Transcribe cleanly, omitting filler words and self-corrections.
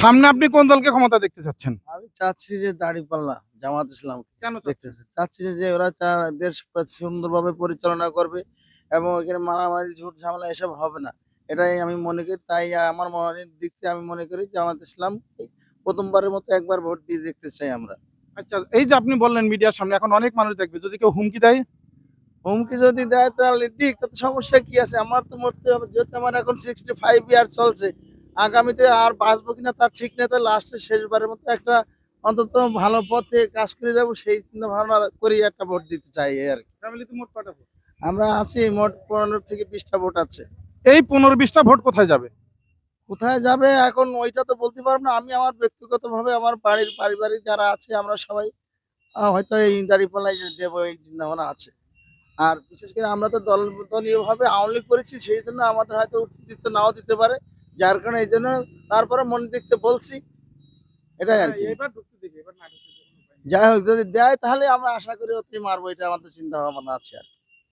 সামনে আপনি কোন দলকে ক্ষমতা দেখতে চাচ্ছেন? আমি চাচ্ছি যে দাঁড়িপাল্লা জামাত ইসলাম কেন দেখতে চাচ্ছি যে ওরা দেশ সুন্দরভাবে পরিচালনা করবে এবং এখানে মারামারি ঝুট ঝামেলা এসব হবে না। এটাই আমি মনে করি। তাই আমার মনের দিক থেকে আমি মনে করি জামাত ইসলাম প্রথমবারের মতো একবার ভোট দিয়ে দেখতে চাই আমরা। আচ্ছা, এই যে আপনি বললেন মিডিয়ার সামনে এখন অনেক মানুষ দেখবে, যদি কেউ হুমকি দেয়? হুমকি যদি দেয় তাহলে দিক, তাতে সমস্যা কি আছে? আমার তো মরতে হবে, যেহেতু আমার এখন 65 ইয়ার চলছে। আগামীতে আর বাঁচবো কিনা তার ঠিক নেই। তো লাস্টে শেষবারের মতো একটা অন্তত ভালো পথে কাজ করে যাবো, সেই চিন্তা ভাবনা করি একটা ভোট দিতে চাই এই আরকি। ফ্যামিলিতে মোট কয়টা ভোট? আমরা আছি মোট 15 থেকে 20 টা ভোট আছে। এই 15-20টা ভোট কোথায় যাবে? কোথায় যাবে এখন ওইটা তো বলতে পারব না। আমি আমার ব্যক্তিগতভাবে আমার বাড়ির পারিবারিক যারা আছে আমরা সবাই হয়তো এই দাঁড়িপাল্লায় দেবো এই চিন্তাভাবনা আছে। আর বিশেষ করে আমরা তো দলীয়ভাবে আওয়ামী লীগ করেছি, সেইজন্য আমাদের হয়তো উচিত নাও দিতে পারে। যার কারণে এইজন্য তারপরে মন দেখতে বলছি। এটাই আরকি। এবার ঢুকতে দিবে, এবার না ঢুকতে দিবে কোনো উপায় নেই। যাই হোক, যদি দেয় তাহলে আমরা আশা করি ওতেই মারবো, এটা আমাদের চিন্তা ভাবনা আছে আরকি।